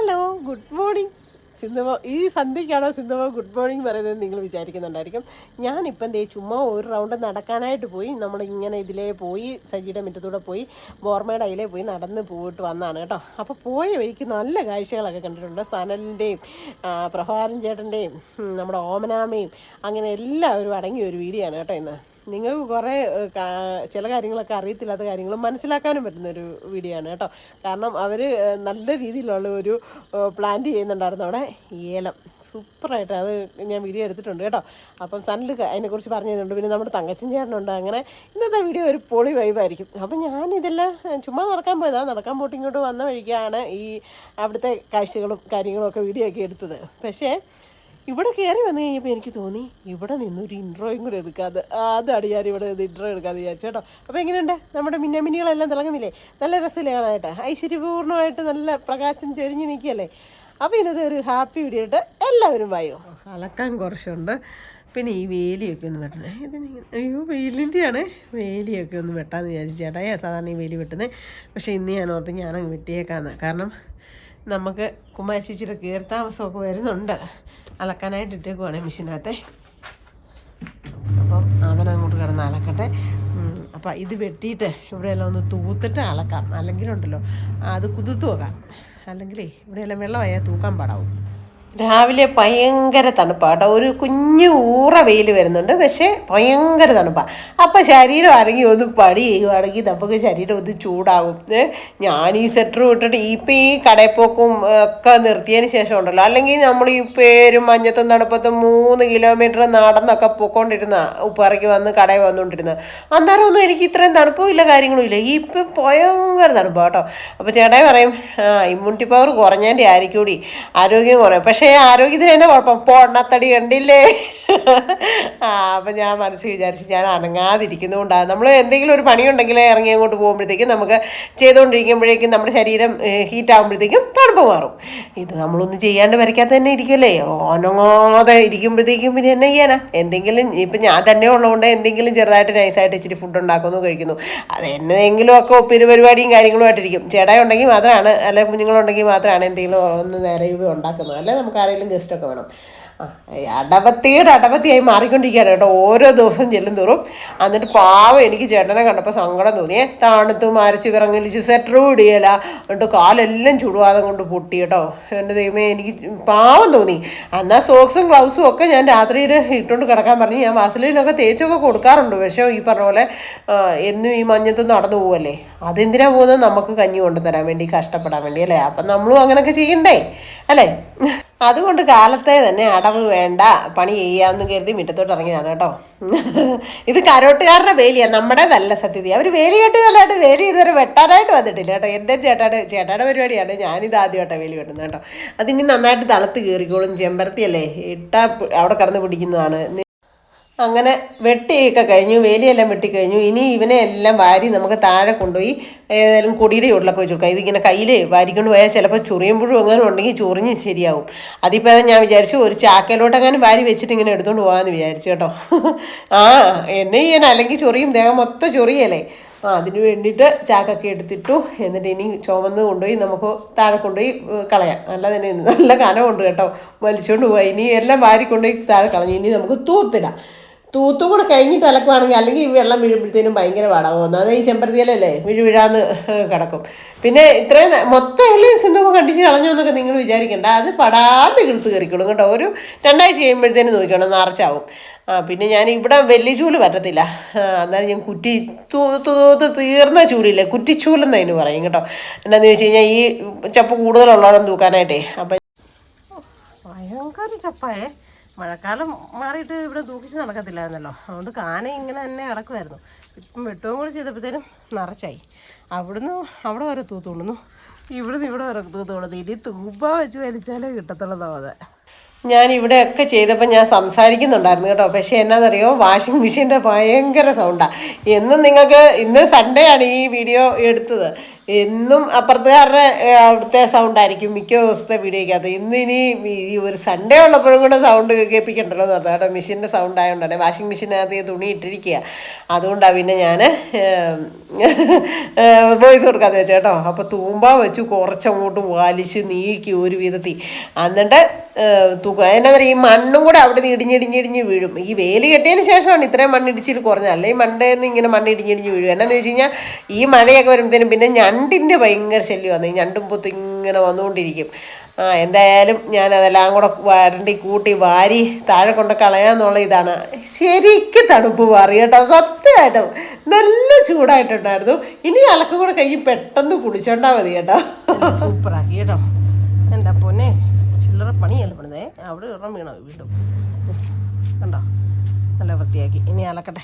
Hello, good morning സിന്ധുമോ. ഈ സന്ധ്യയ്ക്കാണോ സിന്ധുമോ good morning പറയുന്നത് നിങ്ങൾ വിചാരിക്കുന്നുണ്ടായിരിക്കും. ഞാനിപ്പം ദേ ചുമ്മാ ഒരു റൗണ്ട് നടക്കാനായിട്ട് പോയി. നമ്മളിങ്ങനെ ഇതിലേ പോയി സജിയുടെ മുറ്റത്തൂടെ പോയി ബോർമയുടെ അതിലേ പോയി നടന്ന് പോയിട്ട് വന്നതാണ് കേട്ടോ. അപ്പോൾ പോയ വഴിക്ക് നല്ല കാഴ്ചകളൊക്കെ കണ്ടിട്ടുണ്ട്. സനലിൻ്റെയും പ്രഭാകരൻ ചേട്ടൻ്റെയും നമ്മുടെ ഓമനാമയും അങ്ങനെ എല്ലാവരും അടങ്ങിയ ഒരു വീഡിയോ ആണ് കേട്ടോ ഇന്ന്. നിങ്ങൾക്ക് കുറേ ചില കാര്യങ്ങളൊക്കെ അറിയത്തില്ലാത്ത കാര്യങ്ങളും മനസ്സിലാക്കാനും പറ്റുന്നൊരു വീഡിയോ ആണ് കേട്ടോ. കാരണം അവർ നല്ല രീതിയിലുള്ള ഒരു പ്ലാന്റ് ചെയ്യുന്നുണ്ടായിരുന്നു അവിടെ. ഏലം സൂപ്പറായിട്ട് അത് ഞാൻ വീഡിയോ എടുത്തിട്ടുണ്ട് കേട്ടോ. അപ്പം സനൽ അതിനെക്കുറിച്ച് പറഞ്ഞു തരുന്നുണ്ട്. പിന്നെ നമ്മുടെ തങ്കച്ചൻ ചേട്ടനുണ്ട്. അങ്ങനെ ഇന്നത്തെ വീഡിയോ ഒരു പൊളി വൈബായിരിക്കും. അപ്പം ഞാനിതെല്ലാം ചുമ്മാ നടക്കാൻ പോയതാണ്. നടക്കാൻ പോയിട്ട് ഇങ്ങോട്ട് വന്ന വഴിക്കാണ് ഈ അവിടുത്തെ കാഴ്ചകളും കാര്യങ്ങളും ഒക്കെ വീഡിയോ ഒക്കെ എടുത്തത്. പക്ഷേ ഇവിടെ കയറി വന്നു കഴിഞ്ഞപ്പോൾ എനിക്ക് തോന്നി ഇവിടെ നിന്നൊരു ഇൻട്രോയും കൂടെ എടുക്കാതെ അതാണ് ഞാൻ ഇവിടെ ഇൻട്രോ എടുക്കാതെ വിചാരിച്ചു കേട്ടോ. അപ്പോൾ എങ്ങനെയുണ്ട് നമ്മുടെ മിന്നികളെല്ലാം തിളങ്ങുന്നില്ലേ? നല്ല രസമില്ലേ കാണാനായിട്ട്? ഐശ്വര്യപൂർണ്ണമായിട്ട് നല്ല പ്രകാശം ചെരിഞ്ഞ് നിൽക്കുകയല്ലേ? അപ്പോൾ ഇന്നത്തെ ഒരു ഹാപ്പി വീഡിയോ ആയിട്ട് എല്ലാവരും വായോ. അലക്കാൻ കുറച്ചുണ്ട്. പിന്നെ ഈ വേലിയൊക്കെ ഒന്ന് വെട്ടണേ. അയ്യോ വെയിലിൻ്റെയാണ്. വേലിയൊക്കെ ഒന്ന് വെട്ടാമെന്ന് വിചാരിച്ചു ചേട്ടാ. സാധാരണ ഈ വേലി വെട്ടുന്നത്. പക്ഷേ ഇന്ന് ഞാൻ ഓർത്ത് ഞാനങ്ങ് വെട്ടിയേക്കാന്ന്. കാരണം നമുക്ക് കുമാരിച്ചിച്ചിട്ട് കയറി താമസമൊക്കെ വരുന്നുണ്ട്. അലക്കാനായിട്ട് ഇട്ടേക്കുവാണ് മെഷീനകത്തെ. അപ്പം അവനങ്ങോട്ട് കിടന്ന് അലക്കട്ടെ. അപ്പം ഇത് വെട്ടിയിട്ട് ഇവിടെയെല്ലാം ഒന്ന് തൂത്തിട്ട് അലക്കാം. അല്ലെങ്കിലുണ്ടല്ലോ അത് കുതിർത്ത് വെക്കാം. അല്ലെങ്കിലേ ഇവിടെയെല്ലാം വെള്ളമായാൽ തൂക്കാൻ പാടാവും. രാവിലെ ഭയങ്കര തണുപ്പാണ് കേട്ടോ. ഒരു കുഞ്ഞു ഊറ വെയിൽ വരുന്നുണ്ട്. പക്ഷേ ഭയങ്കര തണുപ്പാണ്. അപ്പം ശരീരം അരങ്ങി ഒന്ന് പടി ചെയ്യുവാണെങ്കിൽ നമുക്ക് ശരീരം ഒന്ന് ചൂടാകും. ഞാൻ ഈ സ്വെറ്റർ ഇട്ടിട്ട് ഇപ്പം ഈ കടയിപ്പോക്കും ഒക്കെ നിർത്തിയതിന് ശേഷം ഉണ്ടല്ലോ, അല്ലെങ്കിൽ നമ്മൾ ഈ പേരും മഞ്ഞത്തും തണുപ്പത്തും 3 കിലോമീറ്റർ നടന്നൊക്കെ പൊയ്ക്കൊണ്ടിരുന്ന ഉപ്പറയ്ക്ക് വന്ന് കടയിൽ വന്നുകൊണ്ടിരുന്നത്. അന്നേരം ഒന്നും എനിക്ക് ഇത്രയും തണുപ്പും ഇല്ല കാര്യങ്ങളും ഇല്ല. ഇപ്പം ഭയങ്കര തണുപ്പാണ് കേട്ടോ. അപ്പോൾ ചേട്ടായി പറയും ഇമ്മ്യൂണിറ്റി പവർ കുറഞ്ഞതിൻ്റെ ആയിരിക്കൂടി ആരോഗ്യം കുറയും. പക്ഷേ ആരോഗ്യത്തിന് തന്നെ കുഴപ്പം, പൊണ്ണത്തടി കണ്ടില്ലേ? അപ്പം ഞാൻ മനസ്സിൽ വിചാരിച്ച് ഞാൻ അനങ്ങാതിരിക്കുന്നതുകൊണ്ടാണ്. നമ്മൾ എന്തെങ്കിലും ഒരു പണിയുണ്ടെങ്കിൽ ഇറങ്ങി അങ്ങോട്ട് പോകുമ്പോഴത്തേക്കും നമുക്ക് ചെയ്തുകൊണ്ടിരിക്കുമ്പോഴേക്കും നമ്മുടെ ശരീരം ഹീറ്റ് ആകുമ്പോഴത്തേക്കും തണുപ്പ് മാറും. ഇത് നമ്മളൊന്നും ചെയ്യാണ്ട് വരയ്ക്കാത്ത തന്നെ ഇരിക്കുമല്ലേ? അനങ്ങാതെ ഇരിക്കുമ്പോഴത്തേക്കും പിന്നെ എന്നെ ചെയ്യാനാ? എന്തെങ്കിലും ഇപ്പം ഞാൻ തന്നെ ഉള്ളതുകൊണ്ട് എന്തെങ്കിലും ചെറുതായിട്ട് നൈസായിട്ട് ഇച്ചിരി ഫുഡ് ഉണ്ടാക്കുന്നു, കഴിക്കുന്നു. അത് എന്തെങ്കിലും ഒക്കെ ഒപ്പിരി പരിപാടിയും കാര്യങ്ങളുമായിട്ടിരിക്കും. ചേട്ടായി ഉണ്ടെങ്കിൽ മാത്രമാണ്, അല്ലെങ്കിൽ കുഞ്ഞുങ്ങളുണ്ടെങ്കിൽ മാത്രമാണ് എന്തെങ്കിലും ഒന്ന് നേരെ ഉണ്ടാക്കുന്നത്. അല്ലെ നമുക്ക് ആരെങ്കിലും ഗസ്റ്റൊക്കെ വേണം. അടപത്തിയായി മാറിക്കൊണ്ടിരിക്കുകയാണ് കേട്ടോ ഓരോ ദിവസം ചെല്ലും തോറും. എന്നിട്ട് പാവം എനിക്ക് ചേട്ടനെ കണ്ടപ്പോൾ സങ്കടം തോന്നിയേ. തണുത്ത് മരച്ച് വിറങ്ങലിച്ച് സ്വെറ്ററും ഇടുകയില്ല. എന്നിട്ട് കാലെല്ലാം ചുടുവാദം കൊണ്ട് പൊട്ടി കേട്ടോ. എൻ്റെ ദൈവമേ, എനിക്ക് പാവം തോന്നി. എന്നാൽ സോക്സും ഗ്ലൗസും ഒക്കെ ഞാൻ രാത്രിയിൽ ഇട്ടുകൊണ്ട് കിടക്കാൻ പറഞ്ഞു. ഞാൻ വാസലിനൊക്കെ തേച്ചൊക്കെ കൊടുക്കാറുണ്ട്. പക്ഷേ ഈ പറഞ്ഞ പോലെ എന്നും ഈ മഞ്ഞത്ത് നടന്നു പോവല്ലേ. അതെന്തിനാ പോകുന്നത്? നമുക്ക് കഞ്ഞി കൊണ്ടുതരാൻ വേണ്ടി, കഷ്ടപ്പെടാൻ വേണ്ടി അല്ലേ? അപ്പം നമ്മളും അങ്ങനെയൊക്കെ ചെയ്യണ്ടേ അല്ലേ? അതുകൊണ്ട് കാലത്തെ തന്നെ അടവ് വേണ്ട, പണി ചെയ്യാമെന്ന് കരുതി മുറ്റത്തോട്ട് ഇറങ്ങിയതാണ് കേട്ടോ. ഇത് കരോട്ടുകാരുടെ വേലിയാണ്, നമ്മുടേതല്ല സത്യത്തിൽ. അവർ വേലി കെട്ടിയതല്ലാണ്ട് വേലി ഇതുവരെ വെട്ടാനായിട്ട് വന്നിട്ടില്ല കേട്ടോ. എൻ്റെ ചേട്ടായുടെ പരിപാടിയാണ്. ഞാനിത് ആദ്യമായിട്ടാണ് വേലി വെട്ടുന്നത് കേട്ടോ. അതിനി നന്നായിട്ട് തളത്ത് കയറിക്കോളും. ചെമ്പരത്തിയല്ലേ ഇട്ടാൽ അവിടെ കിടന്ന് പിടിക്കുന്നതാണ്. അങ്ങനെ വെട്ടിയൊക്കെ കഴിഞ്ഞു, വേലിയെല്ലാം വെട്ടിക്കഴിഞ്ഞു. ഇനി ഇവനെ എല്ലാം വാരി നമുക്ക് താഴെ കൊണ്ടുപോയി ഏതായാലും കൊടിയുടെ ഉള്ളിലൊക്കെ വെച്ച് കൊടുക്കാം. ഇതിങ്ങനെ കയ്യിൽ വാരിക്കൊണ്ട് പോയാൽ ചിലപ്പോൾ ചൊറിയുമ്പോഴും എങ്ങനെ ഉണ്ടെങ്കിൽ ചൊറിഞ്ഞ് ശരിയാവും. അതിപ്പോൾ ഞാൻ വിചാരിച്ചു ഒരു ചാക്കയിലോട്ടെങ്ങാനും വാരി വെച്ചിട്ട് ഇങ്ങനെ എടുത്തുകൊണ്ട് പോകാമെന്ന് വിചാരിച്ചു കേട്ടോ. എന്നെ ചെയ്യാൻ, അല്ലെങ്കിൽ ചൊറിയും, ദേഹം മൊത്തം ചൊറിയല്ലേ. അതിന് വേണ്ടിയിട്ട് ചാക്കൊക്കെ എടുത്തിട്ടു. എന്നിട്ട് ഇനി ചുമന്ന് കൊണ്ടുപോയി നമുക്ക് താഴെ കൊണ്ടുപോയി കളയാം. അല്ലാതെ തന്നെ നല്ല കനമുണ്ട് കേട്ടോ, വലിച്ചുകൊണ്ട് പോയി. ഇനി എല്ലാം വാരിക്കൊണ്ടുപോയി താഴെ കളഞ്ഞു. ഇനി നമുക്ക് തൂത്തിടാം. തൂത്തും കൂടെ കഴിഞ്ഞിട്ട് അലക്കുവാണെങ്കിൽ, അല്ലെങ്കിൽ ഈ വെള്ളം വീഴുമ്പോഴത്തേനും ഭയങ്കര പാടാകും. അത് ഈ ചെമ്പരത്തിയിലല്ലേ വീഴാന്ന് കിടക്കും. പിന്നെ ഇത്രയും മൊത്തം എല്ലാം സിന്ധുമ കണ്ടിച്ച് കളഞ്ഞു എന്നൊക്കെ നിങ്ങൾ വിചാരിക്കേണ്ട. അത് പടാതെ കിളുത്ത് കയറിക്കോളും കേട്ടോ. ഒരു 2 ആഴ്ച കഴിയുമ്പോഴത്തേനും നോക്കണം, നിറച്ചാവും. പിന്നെ ഞാൻ ഇവിടെ വലിയ ചൂല് പറ്റത്തില്ല. എന്നാലും ഞാൻ കുറ്റി തൂത്ത് തീർന്ന ചൂലില്ലേ, കുറ്റിച്ചൂലെന്ന് അതിന് പറയും കേട്ടോ. എന്താണെന്ന് ചോദിച്ചു കഴിഞ്ഞാൽ ഈ ചപ്പ് കൂടുതലുള്ളവരും തൂക്കാനായിട്ടേ. അപ്പം ഭയങ്കര ചപ്പായേ. മഴക്കാലം മാറിയിട്ട് ഇവിടെ തൂക്കിച്ച് നടക്കത്തില്ലായിരുന്നല്ലോ. അതുകൊണ്ട് കാന ഇങ്ങനെ തന്നെ കിടക്കുമായിരുന്നു. ഇപ്പം വെട്ടവും കൂടി ചെയ്തപ്പോഴത്തേനും നിറച്ചായി. അവിടെ വരെ തൂത്തുകൊണ്ടുന്നു, ഇവിടെ വരെ തൂത്തുകൊണ്ടു. ഇനി തൂപ്പ വെച്ച് വലിച്ചാലേ കിട്ടത്തുള്ളതോ അത്. ഞാൻ ഇവിടെയൊക്കെ ചെയ്തപ്പോൾ ഞാൻ സംസാരിക്കുന്നുണ്ടായിരുന്നു കേട്ടോ. പക്ഷേ എന്നാണെന്നറിയോ, വാഷിംഗ് മെഷീൻ്റെ ഭയങ്കര സൗണ്ടാണ്. എന്നും നിങ്ങൾക്ക് ഇന്ന് സൺഡേ ആണ് ഈ വീഡിയോ എടുത്തത്. എന്നും അപ്പുറത്തുകാരുടെ അവിടുത്തെ സൗണ്ടായിരിക്കും മിക്ക ദിവസത്തെ വീഡിയോയ്ക്കകത്ത്. ഇനി ഈ ഒരു സൺഡേ ഉള്ളപ്പോഴും കൂടെ സൗണ്ട് കേൾപ്പിക്കണ്ടല്ലോ എന്ന് പറഞ്ഞാൽ കേട്ടോ. മെഷീൻ്റെ സൗണ്ട് ആയതുകൊണ്ടാണ്. വാഷിംഗ് മെഷീനകത്ത് തുണി ഇട്ടിരിക്കുക, അതുകൊണ്ടാണ് പിന്നെ ഞാൻ വോയിസ് കൊടുക്കാതെ വെച്ചാൽ കേട്ടോ. അപ്പോൾ തൂമ്പ വെച്ച് കുറച്ചങ്ങോട്ട് വലിച്ച് നീക്കി ഒരു വിധത്തിൽ. എന്നിട്ട് എന്നാ പറയുക, ഈ മണ്ണും കൂടെ അവിടെ നിന്ന് ഇടിഞ്ഞിടിഞ്ഞിടിഞ്ഞ് വീഴും. ഈ വേലി കെട്ടിയതിന് ശേഷമാണ് ഇത്രയും മണ്ണിടിച്ചിൽ കുറഞ്ഞത്. അല്ലെങ്കിൽ മണ്ടേന്ന് ഇങ്ങനെ മണ്ണിടിഞ്ഞിടിഞ്ഞ് വീഴും. എന്നാന്ന് വെച്ച് കഴിഞ്ഞാൽ ഈ മഴയൊക്കെ വരുമ്പോഴത്തേനും പിന്നെ ഞണ്ടിൻ്റെ ഭയങ്കര ശല്യമാണ്. ഈ ഞണ്ടും പൊത്ത് ഇങ്ങനെ വന്നുകൊണ്ടിരിക്കും. എന്തായാലും ഞാനതെല്ലാം കൂടെ വരണ്ടി കൂട്ടി വാരി താഴെ കൊണ്ട് കളയാന്നുള്ള ഇതാണ്. ശരിക്കും തണുപ്പ് മാറി കേട്ടോ, സത്യമായിട്ടും നല്ല ചൂടായിട്ടുണ്ടായിരുന്നു. ഇനി അലക്കും കൂടെ കഴിഞ്ഞ് പെട്ടെന്ന് കുളിച്ചോണ്ടാ മതി കേട്ടോ. സൂപ്പറാക്കി കേട്ടോ എൻ്റെ പൊന്നെ. ചില്ലറ പണിയല്ല പണിതേ, അവിടെ ഇറം വീണോ വീണ്ടും കണ്ടോ, നല്ല വൃത്തിയാക്കി. ഇനി അലക്കട്ടെ.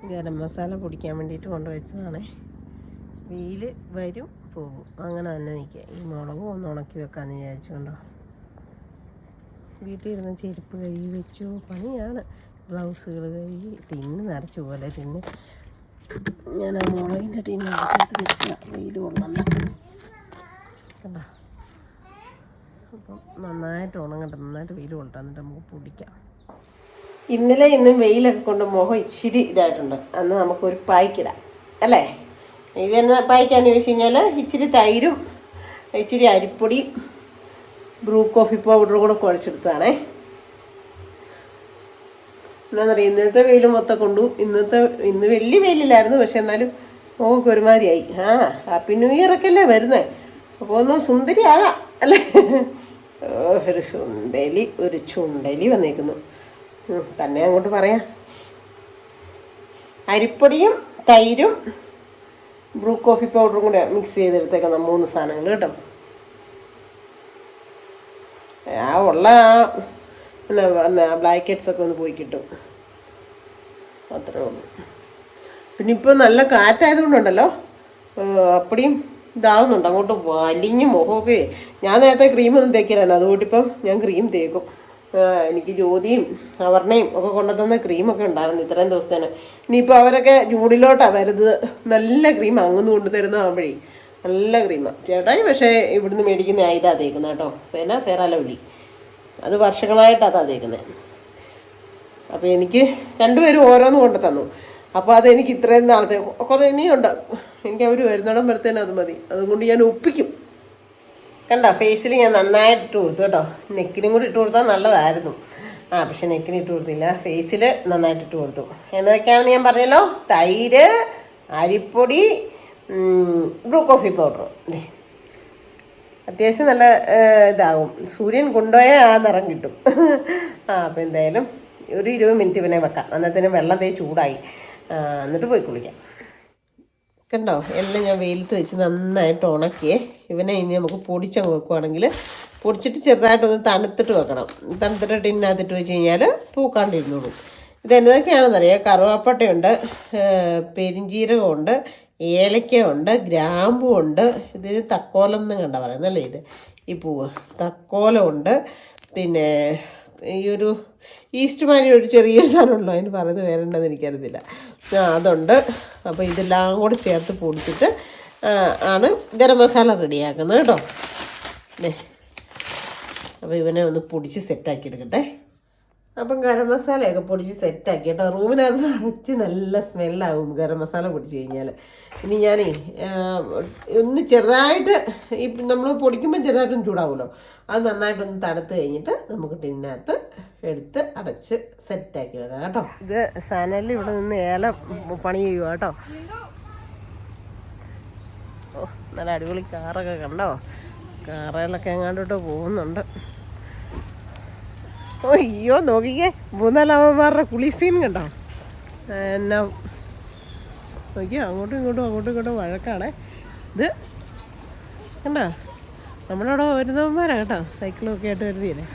ഗരം മസാല പൊടിക്കാൻ വേണ്ടിയിട്ട് കൊണ്ടുവച്ചതാണേ. വെയിൽ വരും പോകും, അങ്ങനെ തന്നെ നിൽക്കുക. ഈ മുളകും ഒന്ന് ഉണക്കി വെക്കാമെന്ന് വിചാരിച്ചു. കണ്ടോ, വീട്ടിൽ ഇരുന്ന് ചെരുപ്പ് കഴുകി വെച്ചു, പണിയാണ്. ബ്ലൗസുകൾ കഴുകി, ടിന്ന് നിറച്ചു പോലെ ടിന്ന്. ഞാൻ ആ മുളകിൻ്റെ ടിന്ന് വെച്ച വെയിൽ കൊള്ളണ്ട. കണ്ടോ, അപ്പം നന്നായിട്ട് ഉണങ്ങട്ടെ, നന്നായിട്ട് വെയിൽ കൊള്ളട്ടെ, എന്നിട്ട് നമുക്ക് പൊടിക്കാം. ഇന്നലെ ഇന്നും വെയിലൊക്കെ കൊണ്ട് മുഖം ഇച്ചിരി ഇതായിട്ടുണ്ട്. അന്ന് നമുക്കൊരു പായ്ക്കിടാം അല്ലേ. ഇതെന്ന് പായ്ക്കാന്ന് ചോദിച്ചു കഴിഞ്ഞാൽ ഇച്ചിരി തൈരും ഇച്ചിരി അരിപ്പൊടിയും ബ്രൂ കോഫി പൗഡറും കൂടെ കുഴച്ചെടുത്തതാണേ. എന്താണെന്ന് പറയുക, ഇന്നത്തെ വെയിൽ മൊത്തം കൊണ്ടു. ഇന്ന് വലിയ വെയിലില്ലായിരുന്നു, പക്ഷെ എന്നാലും മുഖമൊക്കെ ഒരുമാതിരിയായി. ഹാപ്പി ന്യൂ ഇയർ ഒക്കെ അല്ലേ വരുന്നത്, അപ്പോൾ ഒന്ന് സുന്ദരിയാകാം അല്ലേ. ഒരു ചുണ്ടലി വന്നേക്കുന്നു തന്നെ അങ്ങോട്ട് പറയാം. അരിപ്പൊടിയും തൈരും ബ്രൂ കോഫി പൗഡറും കൂടെ മിക്സ് ചെയ്തെടുത്തേക്കുന്ന 3 സാധനങ്ങൾ കേട്ടോ. ഉള്ള ബ്ലാക്ക് ഹെഡ്സൊക്കെ ഒന്ന് പോയി കിട്ടും, അത്രേ ഉള്ളൂ. പിന്നെ ഇപ്പോൾ നല്ല കാറ്റായതുകൊണ്ടുണ്ടല്ലോ അപ്പടിയും ഇതാവുന്നുണ്ട്, അങ്ങോട്ട് വലിഞ്ഞ് മുഖമൊക്കെ. ഞാൻ നേരത്തെ ക്രീമൊന്നും തേക്കില്ലായിരുന്നു, അതുകൊണ്ടിപ്പം ഞാൻ ക്രീം തേക്കും. എനിക്ക് ജ്യോതിയും അവർണയും ഒക്കെ കൊണ്ടുതന്ന ക്രീമൊക്കെ ഉണ്ടായിരുന്നു ഇത്രയും ദിവസത്തേന്. ഇനിയിപ്പോൾ അവരൊക്കെ ചൂടിലോട്ടാണ് വരുന്നത്. നല്ല ക്രീം അങ്ങുന്ന് കൊണ്ടുതരുന്നതാകുമ്പോഴേ നല്ല ക്രീമാണ്. ചേട്ടായി പക്ഷേ ഇവിടുന്ന് മേടിക്കുന്ന ഇതാ തേക്കുന്നത് കേട്ടോ, പിന്നെ ഫെയർ ആൻഡ് ലവ്ലി. അത് വർഷങ്ങളായിട്ടാണ് അതാ തേക്കുന്നത്. അപ്പോൾ എനിക്ക് രണ്ടുപേരും ഓരോന്ന് കൊണ്ടു തന്നു. അപ്പോൾ അതെനിക്ക് ഇത്രയും നാളത്തെ കുറേ ഇനിയുണ്ട്. എനിക്ക് അവർ വരുന്നിടം വരത്തേനും അത് മതി, അതുകൊണ്ട് ഞാൻ ഒപ്പിക്കും. കണ്ടോ, ഫേസിൽ ഞാൻ നന്നായിട്ട് ഇട്ട് കൊടുത്തു കേട്ടോ. നെക്കിനും കൂടി ഇട്ട് കൊടുത്താൽ നല്ലതായിരുന്നു. പക്ഷെ നെക്കിന് ഇട്ട് കൊടുത്തില്ല, ഫേസിൽ നന്നായിട്ട് ഇട്ട് കൊടുത്തു. എന്നതൊക്കെയാണെന്ന് ഞാൻ പറഞ്ഞല്ലോ, തൈര്, അരിപ്പൊടി, ബ്രൂ കോഫി പൗഡർ. അത്യാവശ്യം നല്ല ഇതാകും, സൂര്യൻ കൊണ്ടുപോയാൽ ആ നിറം കിട്ടും. അപ്പോൾ എന്തായാലും ഒരു 20 മിനിറ്റ് ഇവനെ വെക്കാം, അന്നത്തേനും വെള്ളം തേ ചൂടായി. എന്നിട്ട് പോയി കുളിക്കാം. കണ്ടോ, എല്ലാം ഞാൻ വെയിലത്ത് വെച്ച് നന്നായിട്ട് ഉണക്കിയേ. ഇവനെ ഇനി നമുക്ക് പൊടിച്ചങ്ങ് വെക്കുവാണെങ്കിൽ, പൊടിച്ചിട്ട് ചെറുതായിട്ടൊന്ന് തണുത്തിട്ട് വെക്കണം. തണുത്തിട്ട് ടിന്നകത്തിട്ട് വെച്ച് കഴിഞ്ഞാൽ പൂക്കാണ്ടിരുന്നോളും. ഇതെന്തൊക്കെയാണെന്നറിയാം, കറുവാപ്പട്ടയുണ്ട്, പെരിഞ്ചീരകമുണ്ട്, ഏലക്കയുണ്ട്, ഗ്രാമ്പുണ്ട്. ഇതിന് തക്കോലം എന്ന് കണ്ട പറയുന്നല്ലേ ഇത്, ഈ പൂവ് തക്കോലമുണ്ട്. പിന്നെ ഈ ഒരു ഈസ്റ്റ് മാതിരി ഒരു ചെറിയൊരു സാധനമുണ്ടല്ലോ, അതിന് പറയുന്നത് വേറെണ്ടെന്ന് എനിക്കറിയത്തില്ല, അതുണ്ട്. അപ്പോൾ ഇതെല്ലാം കൂടെ ചേർത്ത് പൊടിച്ചിട്ട് ആണ് ഗരം മസാല റെഡിയാക്കുന്നത് കേട്ടോ. അപ്പോൾ ഇവനെ ഒന്ന് പൊടിച്ച് സെറ്റാക്കി എടുക്കട്ടെ. അപ്പം ഗരം മസാലയൊക്കെ പൊടിച്ച് സെറ്റാക്കി കേട്ടോ. റൂമിനകത്ത് നിറച്ച് നല്ല സ്മെല്ലാകും ഗരം മസാല പൊടിച്ച് കഴിഞ്ഞാൽ. ഇനി ഞാനേ ഒന്ന് ചെറുതായിട്ട് ഈ നമ്മൾ പൊടിക്കുമ്പോൾ ചെറുതായിട്ടൊന്ന് ചൂടാകുമല്ലോ, അത് നന്നായിട്ടൊന്ന് തണുത്ത് കഴിഞ്ഞിട്ട് നമുക്ക് ടിന്നകത്ത് എടുത്ത് അടച്ച് സെറ്റാക്കി വെക്കാം കേട്ടോ. ഇത് സനലിൽ ഇവിടെ നിന്ന് ഏലം പണി ചെയ്യുക കേട്ടോ. ഓ, നല്ല അടിപൊളി കാറൊക്കെ കണ്ടോ, കാറയിലൊക്കെ എങ്ങാണ്ടോട്ട് പോകുന്നുണ്ട്. ഓ അയ്യോ, നോക്കിക്കേ 3-4 അവന്മാരുടെ കുളി സീൻ കണ്ടോ. എന്നാ നോക്കിയോ, അങ്ങോട്ടും ഇങ്ങോട്ടും വഴക്കാണേ. ഇത് കണ്ടോ, നമ്മളവിടെ വരുന്നവന്മാരാ കേട്ടോ, സൈക്കിളൊക്കെ ആയിട്ട് വരുന്നില്ലേ.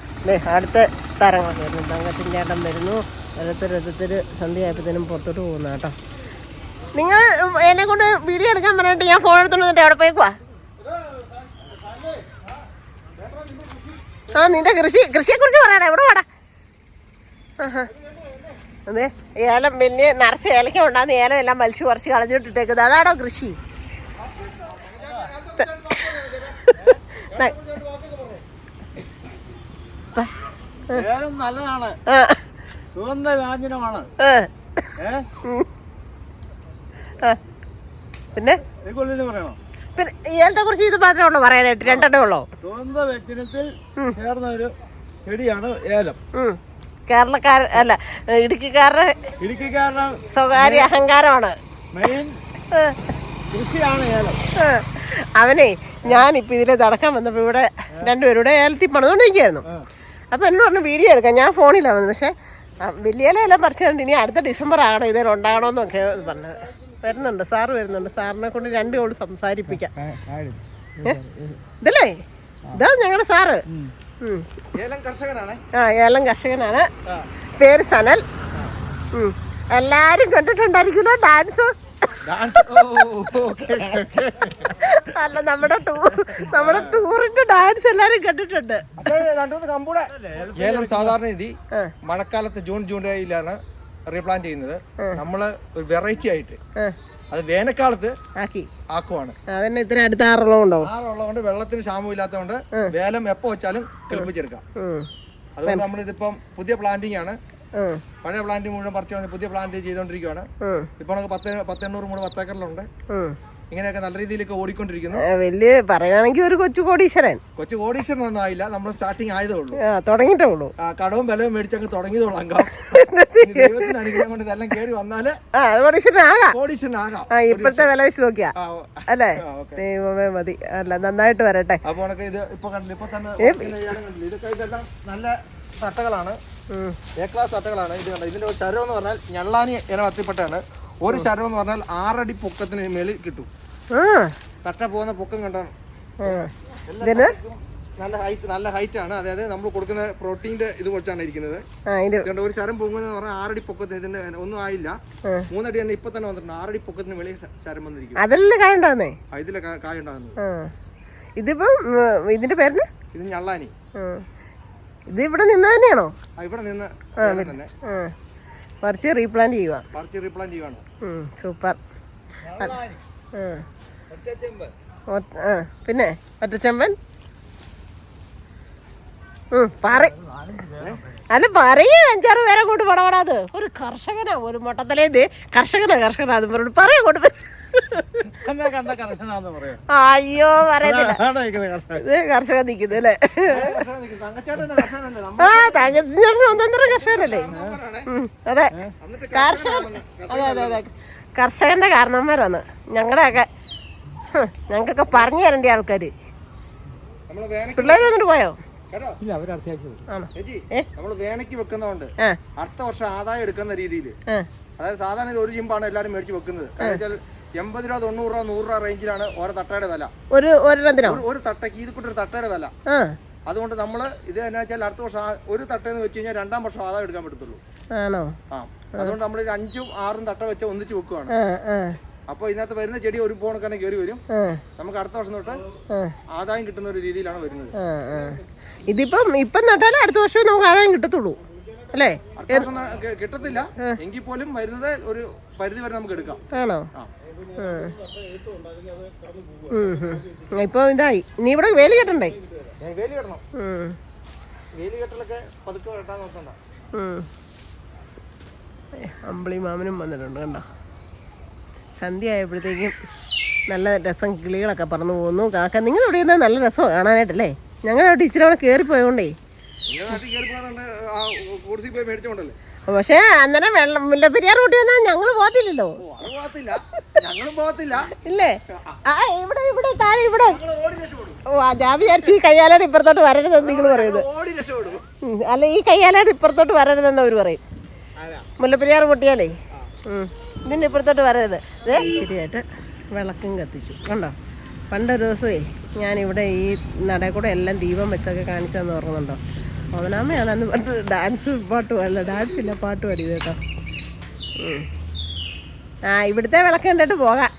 അടുത്ത താരങ്ങളൊക്കെ വരുന്നു. തങ്കച്ചൻ ചേട്ടൻ വരുന്നു. ഓരോരുത്തർ സന്ധ്യ ആയപ്പോഴത്തേനും പുറത്തോട്ട് പോകുന്ന കേട്ടോ. നിങ്ങൾ എന്നെ കൊണ്ട് വീഡിയോ എടുക്കാൻ പറഞ്ഞിട്ട് ഞാൻ ഫോൺ എടുത്തോണ്ട് വന്നിട്ട് എവിടെ പോയിക്കുവാ? നിന്റെ കൃഷിയെക്കുറിച്ച് പറയണേ, എവിടെ വേടാ? അതെ, ഏലം വലിയ നിറച്ച് ഏലക്ക ഉണ്ടാകുന്ന ഏലം എല്ലാം വലിച്ചു കുറച്ച് കളഞ്ഞിട്ടിട്ടേക്കുന്നത്, അതാണോ കൃഷി? നല്ലതാണ്, സുഗന്ധ വ്യഞ്ജനമാണ്. പിന്നെ പറയണോ? പിന്നെ ഏലത്തെ കുറിച്ച് ഇത് മാത്രമേ ഉള്ളൂ പറയാനായിട്ട്? രണ്ടെണ്ണേ ഉള്ളൂ. സുഗന്ധ വ്യഞ്ജനത്തിൽ ചേർന്ന ഒരു ചെടിയാണ് ഏലം. കേരളക്കാർ അല്ല, ഇടുക്കിക്കാരുടെ സ്വകാര്യ അഹങ്കാരമാണ്. മെയിൻ കൃഷിയാണ് ഏലം. അവനെ ഞാനിപ്പോ ഇതിലെ നടക്കാൻ വന്നപ്പോ ഇവിടെ രണ്ടുപേരുടെ ഏലത്തിൽ പണിതുകൊണ്ടിരിക്കുകയായിരുന്നു. അപ്പൊ എന്നോട് പറഞ്ഞു വീഡിയോ എടുക്കാം. ഞാൻ ഫോണിലാണ് വന്നത്. പക്ഷെ വലിയ എല്ലാം പറിച്ചുകൊണ്ട് ഇനി അടുത്ത ഡിസംബർ ആകണം ഇതിൽ ഉണ്ടാകണമെന്നൊക്കെ പറഞ്ഞത്. വരുന്നുണ്ട്, സാറ് വരുന്നുണ്ട്. സാറിനെ കൊണ്ട് 2 കോൾ സംസാരിപ്പിക്കാം. ഇതല്ലേ, ഇതാ ഞങ്ങളുടെ സാറ്. ഏലം കർഷകനാണ്. പേര് സനൽ. എല്ലാരും കണ്ടിട്ടുണ്ടായിരിക്കുമല്ലോ ഡാൻസ്. അല്ല, നമ്മുടെ ടൂറിന്റെ ഡാൻസ് എല്ലാരും കണ്ടിട്ടുണ്ട്. ഏലം സാധാരണ രീതി മഴക്കാലത്ത് ജൂലൈയിലാണ് റീപ്ലാന്റ് ചെയ്യുന്നത്. നമ്മള് ഒരു വെറൈറ്റി ആയിട്ട് അത് വേനൽക്കാലത്ത് ആക്കുവാണ്. അതന്നെ ഇത്ര അടുത്ത 6 ഉള്ളതുകൊണ്ട് വെള്ളത്തിന് ക്ഷാമം ഇല്ലാത്തതുകൊണ്ട് വേലം എപ്പോ വെച്ചാലും കിളിപ്പിച്ചെടുക്കാം. അതുകൊണ്ട് നമ്മളിതിപ്പം പുതിയ പ്ലാന്റിംഗ് ആണ്. പഴയ പ്ലാന്റ് മുഴുവൻ പറിച്ചു പുതിയ പ്ലാന്റ് ചെയ്തോണ്ടിരിക്കുകയാണ്. ഇപ്പൊ നമുക്ക് 10-800 മൂട് 10 ഏക്കറിലുണ്ട്. ഇങ്ങനെയൊക്കെ നല്ല രീതിയിലൊക്കെ ഓടിക്കൊണ്ടിരിക്കുന്നു. വലിയ പറയുകയാണെങ്കിൽ ഒരു കൊച്ചു കോടീശ്വരൻ ഒന്നും ആയില്ല. നമ്മൾ സ്റ്റാർട്ടിങ് ആയതേ ഉള്ളൂ, തുടങ്ങിയിട്ടേ ഉള്ളൂ. കടവും ബലവും മേടിച്ചങ്ങ് തുടങ്ങിയതുള്ളൂ. ദൈവത്തിന് അനുഗ്രഹം കൊണ്ട് ഇതെല്ലാം കയറി വന്നാല് കോടീശ്വരനാകാം. ഇപ്പോഴത്തെ വില വെച്ച് നോക്കിയാ അല്ലേ? ദൈവമേ മതി. അല്ല, നന്നായിട്ട് വരട്ടെ. അപ്പൊ ഇത് ഇപ്പൊ തന്നെ ഇതൊക്കെ ഇതെല്ലാം നല്ല തട്ടകളാണ്, എ ക്ലാസ് തട്ടകളാണ്. ഇത് കണ്ടോ, ഇതിന്റെ ഒരു ശരം എന്ന് പറഞ്ഞാൽ ഞള്ളാനി ഇനം അത്തിപ്പെട്ടാണ്. ഒരു ശരം എന്ന് പറഞ്ഞാൽ 6 അടി പൊക്കത്തിന് മേളിൽ കിട്ടും. തട്ട പോകുന്ന പൊക്കം കണ്ടാണ്. നല്ല ഹൈറ്റ് ആണ്. അതായത് നമ്മൾ കൊടുക്കുന്ന പ്രോട്ടീന്റെ ഇത് വെച്ചാണ് ഇരിക്കുന്നത്. ഒരു ശരം പോകുന്നത് പറഞ്ഞാൽ 6 അടി പൊക്കത്തിന്. ഇതിന്റെ ഒന്നും ആയില്ല, 3 അടി തന്നെ ഇപ്പൊ തന്നെ വന്നിട്ടുണ്ട്. 6 അടി പൊക്കത്തിന് വെളിയിൽ ശരം വന്നിരിക്കും. അതിലെ കായ ഉണ്ടാകുന്നേ, ഇതിലെ കായ ഉണ്ടാകുന്നത്. ഇതിപ്പോ ഇതിന്റെ പേരിന് ഇത് ഞള്ളാനി. ഇത് ഇവിടെ നിന്ന് തന്നെയാണോ? ഇവിടെ നിന്ന് തന്നെ പറിച്ച് റീപ്ലാന്റ് ചെയ്യുക. സൂപ്പർ. പിന്നെ ഒറ്റച്ചെമ്പൻ. അല്ല, പറയൂ. 5-6 പേരെ കൊണ്ട് പടപടാത്. ഒരു കർഷകനാ, ഒരു മൊട്ടത്തലേ കർഷകനാ അത് പറഞ്ഞു പറയാ കൊണ്ട്. അയ്യോ, പറയുന്നില്ല. കർഷകൻ നിൽക്കുന്നത് അല്ലേ? തങ്കച്ചേട്ടൻ ഒന്നൊന്നര കർഷകനല്ലേ? അതെ, അതെ. കർഷകന്റെ കാരണന്മാരാണ് ഞങ്ങൾക്കൊക്കെ പറഞ്ഞു തരേണ്ട ആൾക്കാര്. പിള്ളേര് വന്നിട്ട് പോയോ? നമ്മള് വേനയ്ക്ക് വെക്കുന്നതുകൊണ്ട് അടുത്ത വർഷം ആദായം എടുക്കുന്ന രീതിയിൽ. അതായത് സാധാരണ ഇത് ഒരു ജിമ്പാണ് എല്ലാരും മേടിച്ച് വെക്കുന്നത്. കാരണം 80 രൂപ, 90 രൂപ, 100 രൂപ റേഞ്ചിലാണ് ഓരോ തട്ടയുടെ വില. ഒരു തട്ടയ്ക്ക് ഇത് കൂട്ടൊരു തട്ടയുടെ വില. അതുകൊണ്ട് നമ്മള് ഇത് എന്നാ വെച്ചാൽ അടുത്ത വർഷം ഒരു തട്ടയെന്ന് വെച്ച് കഴിഞ്ഞാൽ 2ാം വർഷം ആദായം എടുക്കാൻ പറ്റത്തുള്ളൂ. അതുകൊണ്ട് നമ്മൾ ഇത് 5ഉം 6ഉം തട്ട വെച്ച് ഒന്നിച്ച് വെക്കുവാണ്. അപ്പൊ ഇതിനകത്ത് വരുന്ന ചെടി ഒരു പോണക്കാനെ കയറി വരും. നമുക്ക് അടുത്ത വർഷം തൊട്ട് ആദായം കിട്ടുന്ന ഒരു രീതിയിലാണ് വരുന്നത്. ഇപ്പം നട്ടാലേ അടുത്ത വർഷം നമുക്ക് ആദായം കിട്ടത്തുള്ളൂ അല്ലേ? കിട്ടത്തില്ല എങ്കിൽ പോലും വരുന്നത് ഒരു പരിധി വരെ നമുക്ക് എടുക്കാം. ആണോ? ഇപ്പൊ ഇതായി. നീ ഇവിടെ വേലി കെട്ടണ്ടേ? വേലി കെട്ടണം. വേലി കെട്ടലൊക്കെ പതുക്കെ കെട്ടാൻ നോക്കണ്ട. അമ്പിളി മാമനും വന്നിട്ടുണ്ട് കണ്ടോ. സന്ധ്യ ആയപ്പോഴത്തേക്കും നല്ല രസം, കിളികളൊക്കെ പറന്നു പോകുന്നു. കാക്ക നിങ്ങളിവിടെ ഇരുന്നാൽ നല്ല രസം കാണാനായിട്ടല്ലേ? ഞങ്ങളവിടെ ഇച്ചിരി അവിടെ കയറിപ്പോയോണ്ടേ. പക്ഷെ അന്നേരം മുല്ലപ്പെരിയാർ കൂട്ടി വന്നാൽ ഞങ്ങൾ പോകത്തില്ലല്ലോ. ഇല്ലേ? ഇവിടെ താഴെ ഇവിടെ. ഞാൻ വിചാരിച്ചു ഈ കയ്യാലാട് ഇപ്പുറത്തോട്ട് വരരുതെന്ന് നിങ്ങൾ പറയുന്നത്. അല്ല, ഈ കയ്യാലാട് ഇപ്പുറത്തോട്ട് വരരുതെന്ന് അവർ പറയും. മുല്ലപ്പെരിയാർ പൊട്ടിയാലേ ഇതിൻ്റെ ഇപ്പുറത്തോട്ട് വരരുത്. ശരിയായിട്ട് വിളക്കും കത്തിച്ചു കണ്ടോ. പണ്ടൊരു ദിവസമേ ഞാനിവിടെ ഈ നടയിൽ കൂടെ എല്ലാം ദീപം വെച്ചൊക്കെ കാണിച്ചതെന്ന് ഓർക്കുന്നുണ്ടോ? അവനാമ്മയാണെന്ന് പറഞ്ഞത് ഡാൻസ് പാട്ട് അല്ല, ഡാൻസ് ഇല്ല, പാട്ട് പാടിയത് കേട്ടോ. ഇവിടുത്തെ വിളക്ക് കണ്ടിട്ട് പോകാം.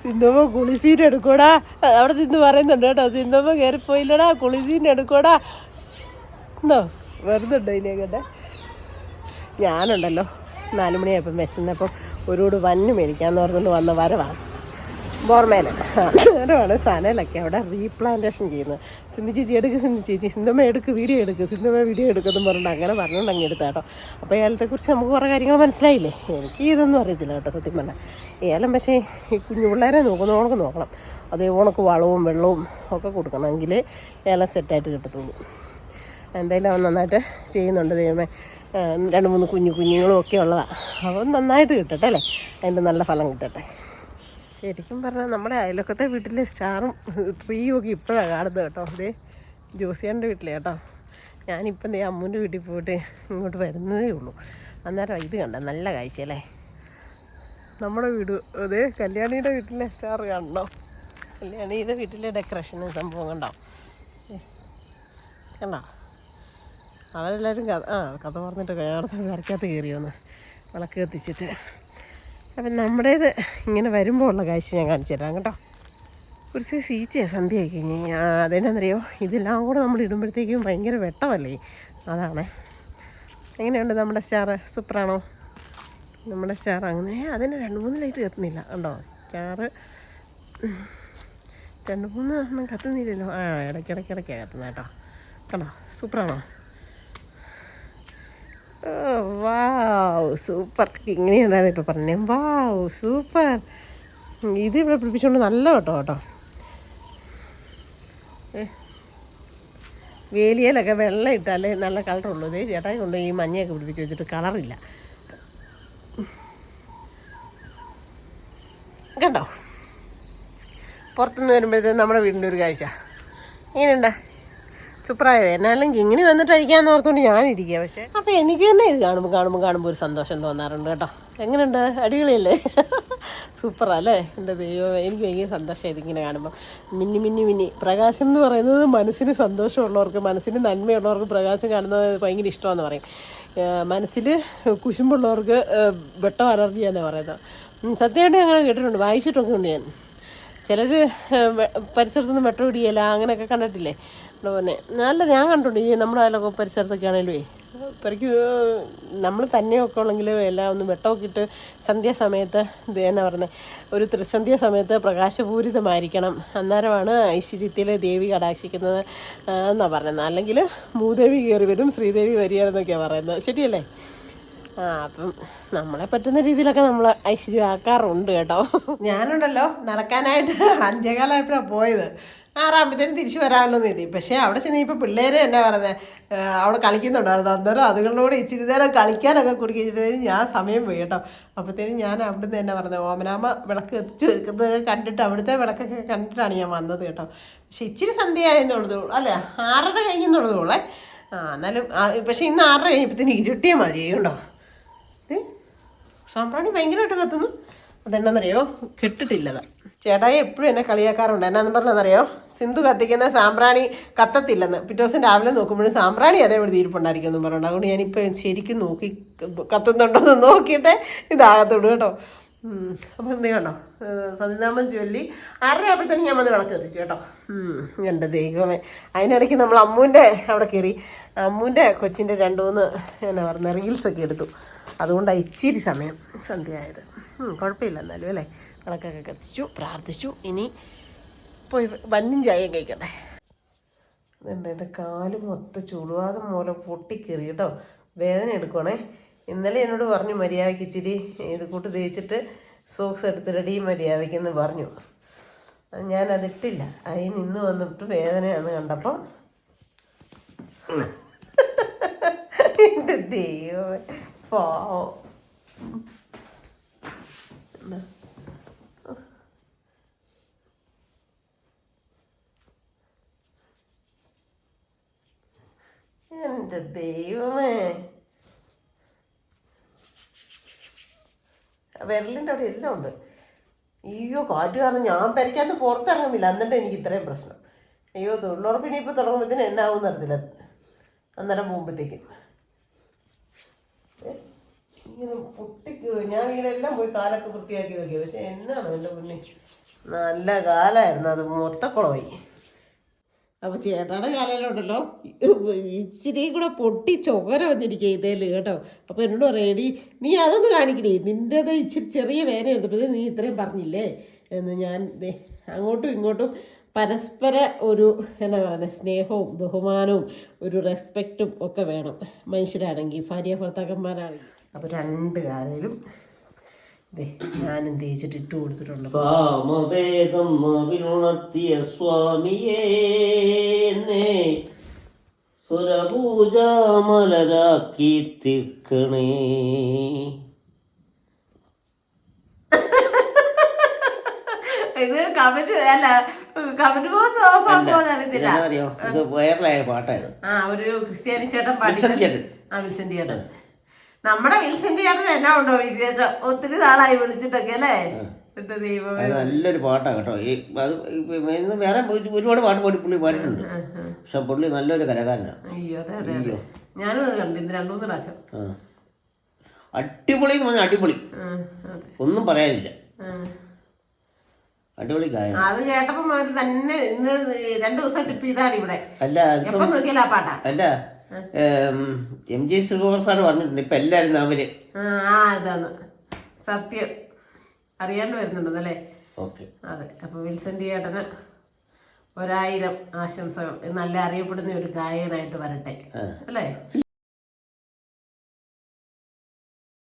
സിന്ധമ്മ കുളിസീൻ എടുക്കൂടാ, അവിടെ നിന്ന് പറയുന്നുണ്ട് കേട്ടോ. സിന്ധമ്മ കയറിപ്പോയില്ലടാ, കുളിസീൻ എടുക്കൂടാ എന്നോ വരുന്നുണ്ടോ ഇതിനെക്കട്ടെ. ഞാനുണ്ടല്ലോ 4 മണിയായപ്പം വിശന്നപ്പം ഒരുകൂട് വന്ന് മേടിക്കാമെന്ന് പറഞ്ഞുകൊണ്ട് വന്ന വരവാണ്. ബോർമേൽ അന്നേരമാണ് സനലൊക്കെ അവിടെ റീപ്ലാന്റേഷൻ ചെയ്യുന്നത്. സിന്ധു ചേച്ചി എടുക്ക്, സിന്ധു ചേച്ചി, സിന്ധമ്മ എടുക്ക്, വീഡിയോ എടുക്ക്, സിന്ധമ്മ വീഡിയോ എടുക്കുമെന്ന് പറഞ്ഞിട്ട് അങ്ങനെ പറഞ്ഞുകൊണ്ട് അങ്ങ് എടുത്താൽ കേട്ടോ. അപ്പോൾ ഏലത്തെക്കുറിച്ച് നമുക്ക് കുറേ കാര്യങ്ങൾ മനസ്സിലായില്ലേ. എനിക്ക് ഇതൊന്നും അറിയത്തില്ല കേട്ടോ സത്യം പറഞ്ഞാൽ. ഏലം പക്ഷേ ഈ കുഞ്ഞു പിള്ളേരെ നോക്കുന്നവർക്ക് നോക്കണം. അതേ ഉണക്ക് വളവും വെള്ളവും ഒക്കെ കൊടുക്കണമെങ്കിൽ ഏലം സെറ്റായിട്ട് കിട്ടത്തുള്ളൂ. എന്തായാലും അവൻ നന്നായിട്ട് ചെയ്യുന്നുണ്ട് ദൈവമേ. 2-3 കുഞ്ഞുങ്ങളും ഒക്കെ ഉള്ളതാണ്. അവൻ നന്നായിട്ട് കിട്ടട്ടെ അല്ലേ, അതിൻ്റെ നല്ല ഫലം കിട്ടട്ടെ. ശരിക്കും പറഞ്ഞാൽ നമ്മുടെ അയലൊക്കത്തെ വീട്ടിലെ സ്റ്റാറും ട്രീയും ഒക്കെ ഇപ്പോഴാണ് കാണുന്നത് കേട്ടോ. ഇതേ ജോസിയാൻ്റെ വീട്ടിലെ കേട്ടോ. ഞാനിപ്പം അമ്മൂൻ്റെ വീട്ടിൽ പോയിട്ട് ഇങ്ങോട്ട് വരുന്നതേ ഉള്ളൂ. അന്നേരം ഇത് കണ്ട നല്ല കാഴ്ചയല്ലേ നമ്മുടെ വീട്. അതേ കല്യാണിയുടെ വീട്ടിലെ സ്റ്റാർ കാണണോ, കല്യാണിയുടെ വീട്ടിലെ ഡെക്കറേഷനും സംഭവം കണ്ടോ, കണ്ടോ. അവരെല്ലാവരും കഥ പറഞ്ഞിട്ട് വരയ്ക്കകത്ത് കയറി വന്ന് വിളക്ക് കത്തിച്ചിട്ട്. അപ്പം നമ്മുടേത് ഇങ്ങനെ വരുമ്പോൾ ഉള്ള കാഴ്ച ഞാൻ കാണിച്ചു തരാം കേട്ടോ. ഒരു സൈസ് ഈച്ചയാണ് സന്ധ്യ ആയി കഴിഞ്ഞ്. അതെന്നാന്നറിയോ, ഇതെല്ലാം കൂടെ നമ്മൾ ഇടുമ്പോഴത്തേക്കും ഭയങ്കര വെട്ടമല്ലേ. അതാണേ. എങ്ങനെയുണ്ട് നമ്മുടെ സ്റ്റാർ? സൂപ്പറാണോ നമ്മുടെ സ്റ്റാർ? അങ്ങനെ അതിന് 2-3 ലൈറ്റ് കത്തുന്നില്ല കണ്ടോ. സ്റ്റാർ 2-3 എണ്ണം കത്തുന്നില്ലല്ലോ. ഇടയ്ക്കിടയ്ക്കാണ് കത്തുന്നത് കേട്ടോ. കണ്ടോ, സൂപ്പറാണോ? Wow super. ഇങ്ങനെയുണ്ടായത് ഇപ്പോൾ പറഞ്ഞേ. Wow super. ഇത് ഇവിടെ പിടിപ്പിച്ചുകൊണ്ട് നല്ല കേട്ടോ. വേലിയയിലൊക്കെ വെള്ളം ഇട്ടാലേ നല്ല കളറുള്ളൂ. ഇതേ ചേട്ടായി കൊണ്ട് ഈ മഞ്ഞയൊക്കെ പിടിപ്പിച്ച് വെച്ചിട്ട് കളറില്ല കണ്ടോ. പുറത്തുനിന്ന് വരുമ്പോഴത്തേക്കും നമ്മുടെ വീടിൻ്റെ ഒരു കാഴ്ച എങ്ങനെയുണ്ട്? സൂപ്പറായത്. എന്നാലും ഇങ്ങനെ വന്നിട്ട് അഴിക്കാമെന്ന് ഓർത്തുകൊണ്ട് ഞാനിരിക്കുക. പക്ഷേ അപ്പോൾ എനിക്ക് തന്നെ ഇത് കാണുമ്പോൾ ഒരു സന്തോഷം തോന്നാറുണ്ട് കേട്ടോ. എങ്ങനെയുണ്ട്? അടിപൊളിയല്ലേ? സൂപ്പറല്ലേ? എൻ്റെ ദൈവം, എനിക്ക് ഭയങ്കര സന്തോഷം ഇതിങ്ങനെ കാണുമ്പോൾ. മിന്നി പ്രകാശം എന്ന് പറയുന്നത് മനസ്സിന് സന്തോഷമുള്ളവർക്ക്, മനസ്സിന് നന്മയുള്ളവർക്ക് പ്രകാശം കാണുന്നത് ഭയങ്കര ഇഷ്ടമാണെന്ന് പറയും. മനസ്സിൽ കുശുമ്പുള്ളവർക്ക് വെട്ടം അലർജിയാണെന്ന് പറയുന്നത്. സത്യമായിട്ട് അങ്ങനെ കേട്ടിട്ടുണ്ട്, വായിച്ചിട്ടൊക്കെ ഉണ്ട് ഞാൻ. ചിലർ പരിസരത്തൊന്നും വെട്ടം ഇടിയല്ല അങ്ങനെയൊക്കെ കണ്ടിട്ടില്ലേ. പിന്നെ നല്ല ഞാൻ കണ്ടിട്ടുണ്ട് ഈ നമ്മുടെ അതിലൊക്കെ പരിസരത്തൊക്കെ ആണെങ്കിലേ ഇപ്പോഴേക്ക് നമ്മൾ തന്നെയൊക്കെ ഉള്ളെങ്കിൽ എല്ലാം ഒന്ന് വെട്ടമൊക്കെ ഇട്ട് സന്ധ്യാസമയത്ത് ഇത് എന്നാ പറയുന്നത്, ഒരു ത്രിസന്ധ്യ സമയത്ത് പ്രകാശപൂരിതമായിരിക്കണം. അന്നേരമാണ് ഐശ്വര്യത്തിൽ ദേവി കടാക്ഷിക്കുന്നത് എന്നാണ് പറയുന്നത്. അല്ലെങ്കിൽ മൂദേവി കയറി വരും, ശ്രീദേവി വരികയെന്നൊക്കെയാണ് പറയുന്നത്. ശരിയല്ലേ? അപ്പം നമ്മളെ പറ്റുന്ന രീതിയിലൊക്കെ നമ്മൾ ഐശ്വര്യം ആക്കാറുണ്ട് കേട്ടോ. ഞാനുണ്ടല്ലോ നടക്കാനായിട്ട് 5:15 പോയത്. 6 തിരിച്ചു വരാമല്ലോ എന്ന് എഴുതി. പക്ഷേ അവിടെ ചെന്ന് ഇപ്പോൾ പിള്ളേർ എന്നാ പറയുന്നത്, അവിടെ കളിക്കുന്നുണ്ടായിരുന്നു. അന്നേരം അതുങ്ങളോട് ഇച്ചിരി നേരം കളിക്കാനൊക്കെ കുടിക്കുമ്പോഴത്തേനും ഞാൻ സമയം പോയി കേട്ടോ. അപ്പോഴത്തേനും ഞാൻ അവിടുന്ന് തന്നെ പറഞ്ഞത് ഓമനാമ്മ വിളക്ക് എത്തിച്ച് വെക്കുന്നത് കണ്ടിട്ട് അവിടുത്തെ വിളക്കൊക്കെ കണ്ടിട്ടാണ് ഞാൻ വന്നത് കേട്ടോ. പക്ഷെ ഇച്ചിരി സന്ധ്യ ആയെന്നുള്ളൂ അല്ലേ, 6:30 കഴിഞ്ഞെന്നുള്ളതോളെ. എന്നാലും പക്ഷേ ഇന്ന് 6:30 കഴിഞ്ഞപ്പോഴത്തേനും ഇരുട്ടിയ മതി കേട്ടോ. സാമ്പ്രാണി ഭയങ്കരമായിട്ട് കത്തുന്നു. അതെന്നാന്നറിയോ, കെട്ടിട്ടില്ലത്. ചേട്ടായി എപ്പോഴും എന്നെ കളിയാക്കാറുണ്ട്. എന്നാന്ന് പറഞ്ഞതെന്നറിയോ, സിന്ധു കത്തിക്കുന്ന സാമ്പ്രാണി കത്തത്തില്ലെന്ന്. പിറ്റേ ദിവസം രാവിലെ നോക്കുമ്പോഴും സാമ്പ്രാണി അതേപോലെ തീരുപ്പുണ്ടായിരിക്കും എന്ന് പറഞ്ഞിട്ടുണ്ട്. അതുകൊണ്ട് ഞാനിപ്പോൾ ശരിക്കും നോക്കി കത്തുന്നുണ്ടോയെന്ന് നോക്കിയിട്ടേ ഇതാകത്തുള്ളൂ കേട്ടോ. അപ്പം എന്ത് കണ്ടോ, സന്ധ്യാനാമം ചൊല്ലി 6:30 ആയപ്പോഴത്തേനും ഞാൻ വന്ന് വിളക്ക് കത്തിച്ചു കേട്ടോ. എൻ്റെ ദൈവമേ, അതിനിടയ്ക്ക് നമ്മൾ അമ്മൂൻ്റെ അവിടെ കയറി അമ്മൂൻ്റെ കൊച്ചിൻ്റെ 2-3 എന്നാ പറയുന്നത് റീൽസൊക്കെ എടുത്തു. അതുകൊണ്ടാണ് ഇച്ചിരി സമയം സന്ധ്യ ആയത്. കുഴപ്പമില്ല എന്നാലും അല്ലേ. വിളക്കൊക്കെ കത്തിച്ചു, പ്രാർത്ഥിച്ചു. ഇനി പോയി വന്നും ചായയും കഴിക്കട്ടെ. അതുകൊണ്ട് എൻ്റെ കാല് മൊത്തം ചുടുവാദം മൂലം പൊട്ടിക്കറി കേട്ടോ. വേദന എടുക്കുവാണേ. ഇന്നലെ എന്നോട് പറഞ്ഞു മര്യാദയ്ക്ക് ഇച്ചിരി ഇത് കൂട്ട് തേച്ചിട്ട് സോക്സ് എടുത്ത് റെഡി മര്യാദയ്ക്കെന്ന് പറഞ്ഞു. ഞാനതിട്ടില്ല. അതിന് ഇന്ന് വന്നിട്ട് വേദനയാണെന്ന് കണ്ടപ്പോൾ എൻ്റെ ദൈവമേ പാവം. എൻ്റെ ദൈവമേ, വിരലിൻ്റെ അവിടെ എല്ലാം ഉണ്ട്. അയ്യോ കാറ്റ് കാരണം ഞാൻ പരിക്കകത്ത് പുറത്തിറങ്ങുന്നില്ല. എന്നിട്ട് എനിക്ക് ഇത്രയും പ്രശ്നം. അയ്യോ തൊഴിലുറപ്പ് ഇനിയിപ്പോൾ തുടങ്ങുമ്പോഴത്തേനും എന്നാവും അറിയത്തില്ല. അന്നേരം പോകുമ്പോഴത്തേക്കും ഇങ്ങനെ പൊട്ടിക്കൂ. ഞാൻ ഇങ്ങനെല്ലാം പോയി കാലൊക്കെ വൃത്തിയാക്കി നോക്കി. പക്ഷെ എന്നാണ് എൻ്റെ മുന്നേ നല്ല കാലമായിരുന്നു, അത് മൊത്തക്കുളമായി. അപ്പോൾ ചേട്ടായുടെ കാലയിലുണ്ടല്ലോ ഇച്ചിരി കൂടെ പൊട്ടി ചൊകര വന്നിരിക്കുക ഇതേൽ കേട്ടോ. അപ്പോൾ എന്നോട് പറയടി നീ അതൊന്ന് കാണിക്കണേ, നിൻ്റേത് ഇച്ചിരി ചെറിയ വേദന എടുത്തപ്പോഴേ നീ ഇത്രയും പറഞ്ഞില്ലേ എന്ന് ഞാൻ അങ്ങോട്ടും ഇങ്ങോട്ടും പരസ്പര ഒരു എന്നാ പറയുന്നത് സ്നേഹവും ബഹുമാനവും ഒരു റെസ്പെക്റ്റും ഒക്കെ വേണം മനുഷ്യരാണെങ്കിൽ, ഭാര്യ ഭർത്താക്കന്മാരാണെങ്കിൽ. അപ്പോൾ രണ്ട് കാലിലും ഞാനും തേച്ചിട്ട് ഇട്ട് കൊടുത്തിട്ടുണ്ട്. സാമവേദം ഉണർത്തിയ സ്വാമിയേ സ്വരപൂജാമലരാക്കി തീർക്കണേ. ഇത് കമന്റ് അല്ല, കമന്റ് ബോക്സ് ഓഫ് ആക്കുമോന്ന് അറിയത്തില്ല. അറിയോ, ഇത് വൈറലായ പാട്ടായത്. ഒരു ക്രിസ്ത്യാനി ചേട്ടൻ പാടി. വിൽസന്റെ ചേട്ടൻ. നമ്മുടെ വിൽസന്റെ ചേട്ടൻ എന്നാ ഉണ്ടോ വിശേഷം? ഒത്തിരി നാളായി വിളിച്ചിട്ടൊക്കെ അല്ലേ? എന്താ ദൈവം, നല്ലൊരു പാട്ടാണ് കേട്ടോ. അത് വേറെ ഒരുപാട് പാട്ട് പുള്ളി പാടിയിട്ടുണ്ട്. പക്ഷെ പുള്ളി നല്ലൊരു കലാകാരനാണ്. അയ്യോ അതെ അതെ അതെ, ഞാനും അത് കണ്ടു 2-3 പ്രാവശ്യം. അടിപൊളി എന്ന് പറഞ്ഞാൽ അടിപൊളി, ഒന്നും പറയാനില്ല. അടിപൊളി ഗായകൻ. അത് കേട്ടപ്പോ തന്നെ ഇന്ന് 2 ദിവസം ടിപ്പ് ഇതാണ് ഇവിടെ. അല്ല എപ്പം നോക്കിയാലും ആ പാട്ടാ. അല്ല MG ശ്രീകുമാർ സാറ് പറഞ്ഞിട്ടുണ്ട് ഇപ്പൊ എല്ലാരും അവര് ഇതാണ് സത്യം, അറിയാണ്ട് വരുന്നുണ്ടല്ലേ. ഓക്കെ, അതെ. അപ്പൊ വിൽസന്റെ ചേട്ടന് 1000 ആശംസകൾ. നല്ല അറിയപ്പെടുന്ന ഒരു ഗായകനായിട്ട് വരട്ടെ അല്ലേ.